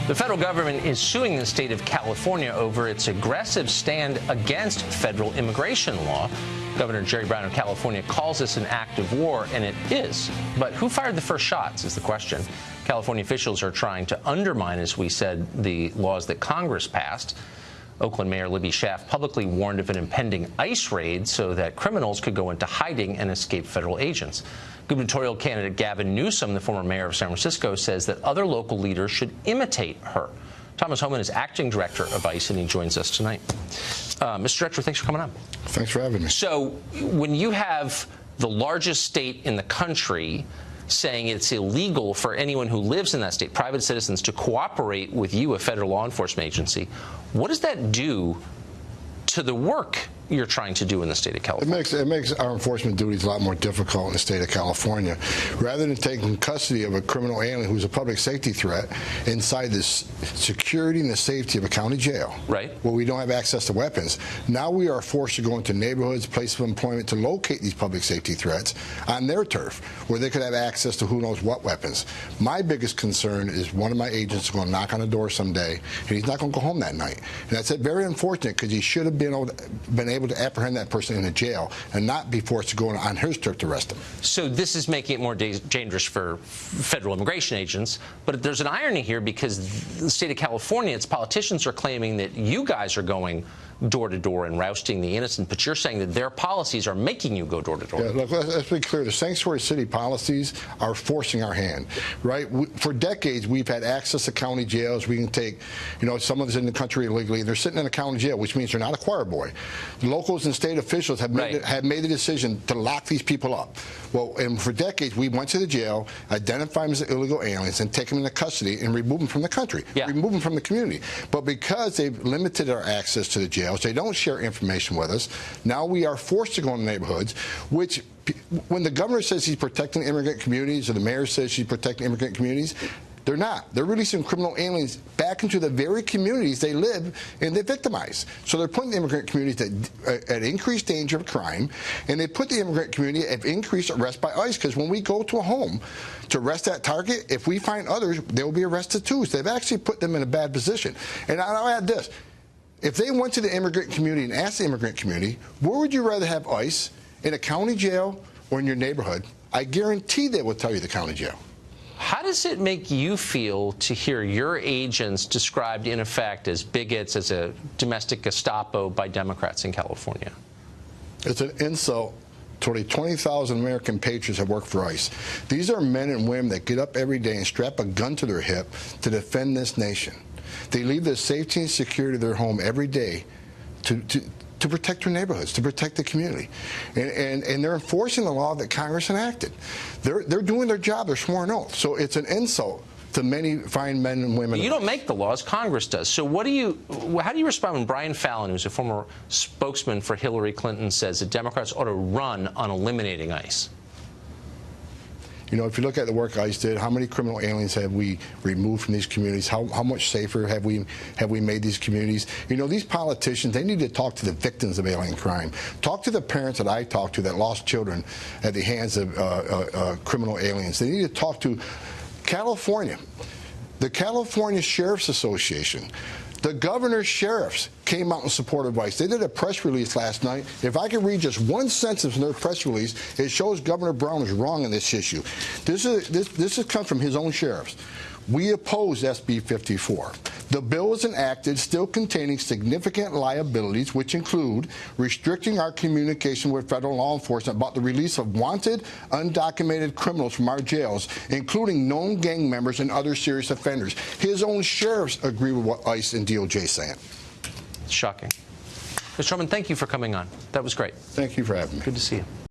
The federal government is suing the state of California over its aggressive stand against federal immigration law. Governor Jerry Brown of California calls this an act of war, and it is. But who fired the first shots is the question. California officials are trying to undermine, as we said, the laws that Congress passed. Oakland Mayor Libby Schaaf publicly warned of an impending ICE raid so that criminals could go into hiding and escape federal agents. Gubernatorial candidate Gavin Newsom, the former mayor of San Francisco, says that other local leaders should imitate her. Thomas Homan is acting director of ICE, and he joins us tonight. Mr. Director, thanks for coming on. Thanks for having me. So when you have the largest state in the country saying it's illegal for anyone who lives in that state, private citizens, to cooperate with you, a federal law enforcement agency, what does that do to the work you're trying to do in the state of California? It makes our enforcement duties a lot more difficult in the state of California. Rather than taking custody of a criminal alien who's a public safety threat inside the security and the safety of a county jail, right, where we don't have access to weapons, now we are forced to go into neighborhoods, places of employment to locate these public safety threats on their turf, where they could have access to who knows what weapons. My biggest concern is one of my agents is going to knock on the door someday, and he's not going to go home that night. And that's very unfortunate, because he should have been able to apprehend that person in a jail and not be forced to go on his turf to arrest him. So this is making it more dangerous for federal immigration agents, but there's an irony here, because the state of California, its politicians are claiming that you guys are going door to door and rousting the innocent, but you're saying that their policies are making you go door to door. Yeah, look, let's be clear. The sanctuary city policies are forcing our hand, right? For decades, we've had access to county jails. We can take, some of us in the country illegally, and they're sitting in a county jail, which means they're not a choir boy. Locals and state officials have made the decision to lock these people up. Well, and for decades, we went to the jail, identified them as illegal aliens, and take them into custody and remove them from the country, remove them from the community. But because they've limited our access to the jails, they don't share information with us. Now we are forced to go into neighborhoods, which, when the governor says he's protecting immigrant communities, or the mayor says she's protecting immigrant communities, they're not. They're releasing criminal aliens back into the very communities they live and they victimize. So they're putting the immigrant communities at increased danger of crime, and they put the immigrant community at increased arrest by ICE, because when we go to a home to arrest that target, if we find others, they will be arrested too. So they've actually put them in a bad position. And I'll add this. If they went to the immigrant community and asked the immigrant community, where would you rather have ICE, in a county jail or in your neighborhood, I guarantee they will tell you the county jail. How does it make you feel to hear your agents described, in effect, as bigots, as a domestic Gestapo by Democrats in California? It's an insult to the 20,000 American patriots that work for ICE. These are men and women that get up every day and strap a gun to their hip to defend this nation. They leave the safety and security of their home every day to protect their neighborhoods, to protect the community. And they're enforcing the law that Congress enacted. They're doing their job, their sworn oath. So it's an insult to many fine men and women. But you don't make the laws, Congress does. So how do you respond when Brian Fallon, who's a former spokesman for Hillary Clinton, says that Democrats ought to run on eliminating ICE? If you look at the work ICE did, how many criminal aliens have we removed from these communities? How much safer have we made these communities? These politicians, they need to talk to the victims of alien crime. Talk to the parents that I talked to that lost children at the hands of criminal aliens. They need to talk to California, the California Sheriff's Association. The governor's sheriffs came out in support of ICE. They did a press release last night. If I could read just one sentence from their press release, it shows Governor Brown is wrong on this issue. This has come from his own sheriffs. We oppose SB 54. The bill is enacted still containing significant liabilities, which include restricting our communication with federal law enforcement about the release of wanted, undocumented criminals from our jails, including known gang members and other serious offenders. His own sheriffs agree with what ICE and DOJ are saying. It's shocking. Mr. Homan, thank you for coming on. That was great. Thank you for having me. Good to see you.